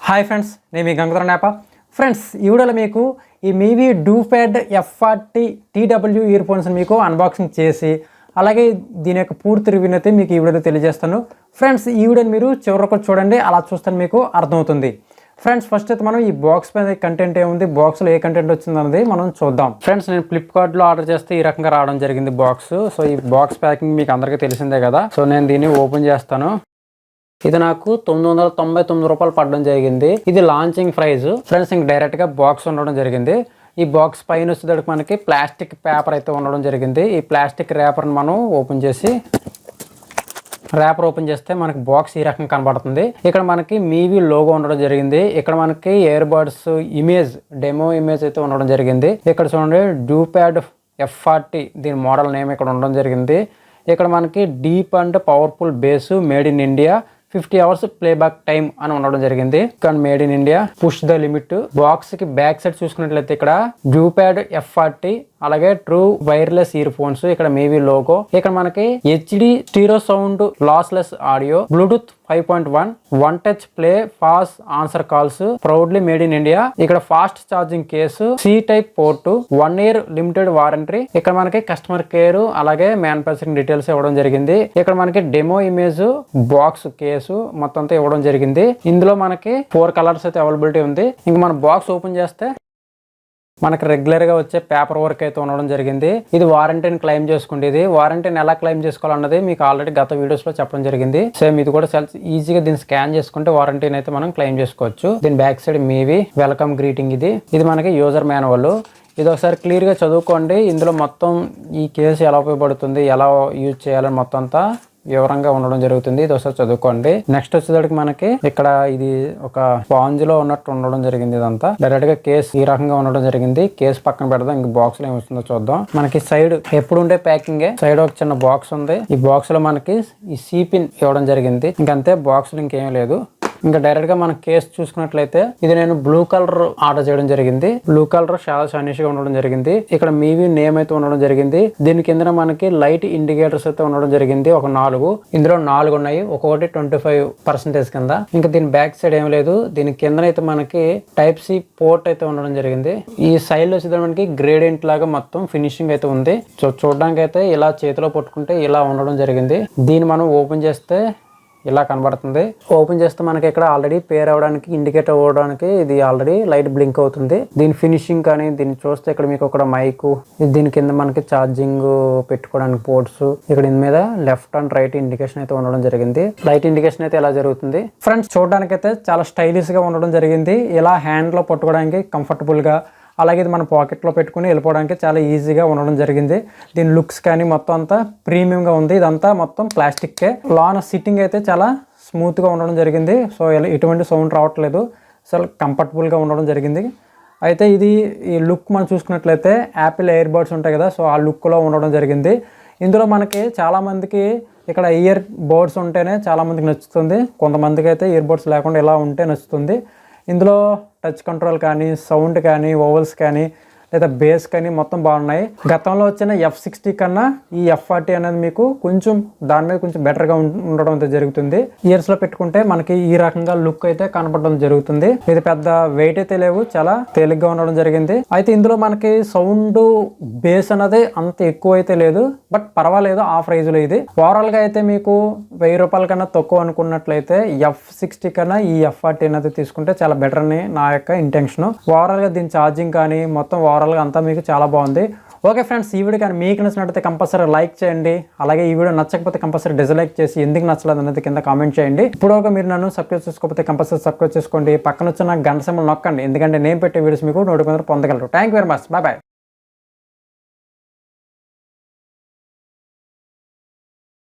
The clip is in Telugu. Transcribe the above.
హాయ్ ఫ్రెండ్స్, నేను మీ గంగాధర్ నేప. ఫ్రెండ్స్, ఈ వీడియోలో మీకు ఈ MIVI DuoPods F40 TWS earphones మీకు అన్బాక్సింగ్ చేసి అలాగే దీని యొక్క పూర్తి రివ్యూ అయితే మీకు ఈ వీడియోలో తెలియజేస్తాను. ఫ్రెండ్స్, ఈ వీడియోని మీరు చివరికి చూడండి, అలా చూస్తే మీకు అర్థమవుతుంది. ఫ్రెండ్స్, ఫస్ట్ అయితే మనం ఈ బాక్స్ పైన కంటెంట్ ఏముంది, బాక్స్లో ఏ కంటెంట్ వచ్చింది అన్నది మనం చూద్దాం. ఫ్రెండ్స్, నేను ఫ్లిప్కార్ట్లో ఆర్డర్ చేస్తే ఈ రకంగా రావడం జరిగింది బాక్స్. సో ఈ బాక్స్ ప్యాకింగ్ మీకు అందరికీ తెలిసిందే కదా. సో నేను దీన్ని ఓపెన్ చేస్తాను. ఇది నాకు 999 రూపాయలు పడడం జరిగింది. ఇది లాంచింగ్ ప్రైస్. ఫ్రెండ్స్, ఇంక డైరెక్ట్ గా బాక్స్ ఉండడం జరిగింది. ఈ బాక్స్ పైన వచ్చేసరికి మనకి ప్లాస్టిక్ పేపర్ అయితే ఉండడం జరిగింది. ఈ ప్లాస్టిక్ ర్యాపర్ని మనం ఓపెన్ చేసి ర్యాపర్ ఓపెన్ చేస్తే మనకి బాక్స్ ఈ రకంగా కనబడుతుంది. ఇక్కడ మనకి MIVI లోగో ఉండడం జరిగింది. ఇక్కడ మనకి ear buds image, demo image అయితే ఉండడం జరిగింది. ఇక్కడ చూడండి, DuoPods F40 దీని మోడల్ నేమ్ ఇక్కడ ఉండడం జరిగింది. ఇక్కడ మనకి deep and powerful base, made in India, 50 hours playback time అని ఉండడం జరిగింది. కానీ made in India, push the limit. Box కి బ్యాక్ సైడ్ చూసుకున్నట్లయితే ఇక్కడ DuoPods F40 అలాగే ట్రూ వైర్లెస్ ఇయర్ ఫోన్స్, ఇక్కడ MIVI లోగో, ఇక్కడ మనకి HD stereo sound, lossless audio, Bluetooth 5.1, one touch play, fast answer calls, proudly made in India. ఇక్కడ fast charging case, C type port, 1 year limited warranty. ఇక్కడ మనకి కస్టమర్ కేర్ అలాగే మ్యానుఫ్యాక్చరింగ్ డీటెయిల్స్ ఇవ్వడం జరిగింది. ఇక్కడ మనకి డెమో ఇమేజ్, బాక్స్ కేసు మొత్తం అంతా ఇవ్వడం జరిగింది. ఇందులో మనకి 4 కలర్స్ అయితే అవైలబిలిటీ ఉంది. ఇంక మన బాక్స్ ఓపెన్ చేస్తే మనకి రెగ్యులర్ గా వచ్చే పేపర్ వర్క్ అయితే ఉండడం జరిగింది. ఇది వారంటీని క్లెయిమ్ చేసుకుంటేది. వారంటీని ఎలా క్లెయిమ్ చేసుకోవాలన్నది మీకు ఆల్రెడీ గత వీడియోస్ లో చెప్పడం జరిగింది. సేమ్ ఇది కూడా ఈజీగా దీన్ని స్కాన్ చేసుకుంటే వారంటీని అయితే మనం క్లెయిమ్ చేసుకోవచ్చు. దీని back side MIVI welcome greeting. ఇది మనకి యూజర్ మాన్యువల్. ఇది ఒకసారి క్లియర్ గా చదువుకోండి. ఇందులో మొత్తం ఈ కేసు ఎలా ఉపయోగపడుతుంది, ఎలా యూజ్ చేయాలని మొత్తం అంతా వివరంగా ఉండడం జరుగుతుంది. ఇది ఒకసారి చదువుకోండి. నెక్స్ట్ వచ్చేసరికి మనకి ఇక్కడ ఇది ఒక స్పాంజ్ లో ఉన్నట్టు ఉండడం జరిగింది. ఇదంతా డైరెక్ట్ గా కేసు ఈ రకంగా ఉండడం జరిగింది. కేసు పక్కన పెడదాం, ఇంక బాక్స్ లో ఏమొస్తుందో చూద్దాం. మనకి సైడ్ ఎప్పుడు ఉండే ప్యాకింగ్, సైడ్ ఒక చిన్న బాక్స్ ఉంది. ఈ బాక్స్ లో మనకి ఈ సీపిన్ ఇవ్వడం జరిగింది. ఇంకంతే, బాక్స్ లో ఇంకేం లేదు. ఇంకా డైరెక్ట్ గా మన కేసు చూసుకున్నట్లయితే ఇది నేను బ్లూ కలర్ ఆర్డర్ చేయడం జరిగింది. బ్లూ కలర్ చాలా షైనిష్ గా ఉండడం జరిగింది. ఇక్కడ MIVI నేమ్ అయితే ఉండడం జరిగింది. దీని కింద మనకి లైట్ ఇండికేటర్స్ అయితే ఉండడం జరిగింది. ఒక 4, ఇందులో 4 ఉన్నాయి. ఒక్కొక్కటి 25% కింద. ఇంకా దీని బ్యాక్ సైడ్ ఏం లేదు. దీని కింద అయితే మనకి టైప్ C పోర్ట్ అయితే ఉండడం జరిగింది. ఈ సైడ్ లో వచ్చి మనకి గ్రేడియంట్ లాగా మొత్తం ఫినిషింగ్ అయితే ఉంది. సో చూడడానికి అయితే ఇలా చేతిలో పట్టుకుంటే ఇలా ఉండడం జరిగింది. దీన్ని మనం ఓపెన్ చేస్తే ఇలా కనబడుతుంది. ఓపెన్ చేస్తే మనకి ఇక్కడ ఆల్రెడీ పేర్ అవ్వడానికి, ఇండికేటర్ అవ్వడానికి ఇది ఆల్రెడీ లైట్ బ్లింక్ అవుతుంది. దీని ఫినిషింగ్ కానీ దీన్ని చూస్తే ఇక్కడ మీకు ఒక మైక్, దీని కింద మనకి ఛార్జింగ్ పెట్టుకోవడానికి పోర్ట్స్, ఇక్కడ దీని మీద లెఫ్ట్ అండ్ రైట్ ఇండికేషన్ అయితే ఉండడం జరిగింది. లైట్ ఇండికేషన్ అయితే ఇలా జరుగుతుంది. ఫ్రెండ్స్, చూడడానికి అయితే చాలా స్టైలిష్ గా ఉండడం జరిగింది. ఇలా హ్యాండ్ లో పట్టుకోవడానికి కంఫర్టబుల్ గా, అలాగే ఇది మన పాకెట్లో పెట్టుకుని వెళ్ళిపోవడానికి చాలా ఈజీగా ఉండడం జరిగింది. దీని లుక్స్ కానీ మొత్తం అంతా ప్రీమియంగా ఉంది. ఇదంతా మొత్తం ప్లాస్టిక్కే. లోన సిట్టింగ్ అయితే చాలా స్మూత్గా ఉండడం జరిగింది. సో ఎటువంటి సౌండ్ రావట్లేదు, అసలు కంఫర్టబుల్గా ఉండడం జరిగింది. అయితే ఇది ఈ లుక్ మనం చూసుకున్నట్లయితే యాపిల్ ఇయర్ బడ్స్ ఉంటాయి కదా, సో ఆ లుక్లో ఉండడం జరిగింది. ఇందులో మనకి చాలామందికి ఇక్కడ ఇయర్ బడ్స్ ఉంటేనే చాలామందికి నచ్చుతుంది. కొంతమందికి అయితే ఇయర్ బడ్స్ లేకుండా ఇలా ఉంటే నచ్చుతుంది. ఇందులో టచ్ కంట్రోల్ కానీ, సౌండ్ కానీ, ఓవల్స్ కానీ, లేదా బేస్ కానీ మొత్తం బాగున్నాయి. గతంలో వచ్చిన F60 కన్నా ఈ F40 అనేది మీకు కొంచెం దాని మీద కొంచెం బెటర్గా ఉండడం అయితే జరుగుతుంది. ఇయర్స్ లో పెట్టుకుంటే మనకి ఈ రకంగా లుక్ అయితే కనపడడం జరుగుతుంది. ఇది పెద్ద వెయిట్ అయితే లేవు, చాలా తేలిగ్గా ఉండడం జరిగింది. అయితే ఇందులో మనకి సౌండ్, బేస్ అనేది అంత ఎక్కువ అయితే లేదు, బట్ పర్వాలేదు ఆ ప్రైజ్ లో. ఇది ఓవరాల్ గా అయితే మీకు 1000 రూపాయల కన్నా తక్కువ అనుకున్నట్లయితే F60 కన్నా ఈ F40 అనేది తీసుకుంటే చాలా బెటర్ అని నా యొక్క ఇంటెన్షన్. ఓవరాల్ గా దీని ఛార్జింగ్ కానీ మొత్తం ఓవరాల్ గా అంతా మీకు చాలా బాగుంది. ఓకే ఫ్రెండ్స్, ఈ వీడియో కానీ మీకు నచ్చినట్లయితే కంపల్సరీ లైక్ చేయండి. అలాగే ఈ వీడియో నచ్చకపోతే కంపల్సరీ డిస్లైక్ చేసి ఎందుకు నచ్చలేదు అనేది కింద కామెంట్ చేయండి. ఇప్పుడు మీరు నన్ను సబ్స్క్రైబ్ చేసుకోకపోతే కంపల్సరీ సబ్స్క్రైబ్ చేసుకోండి. పక్కన వచ్చిన గంట సింబల్ నొక్కండి, ఎందుకంటే నేను పెట్టే వీడియోస్ మీకు నోటిఫికేషన్ పొందగలరు. Thank you very much. Bye bye.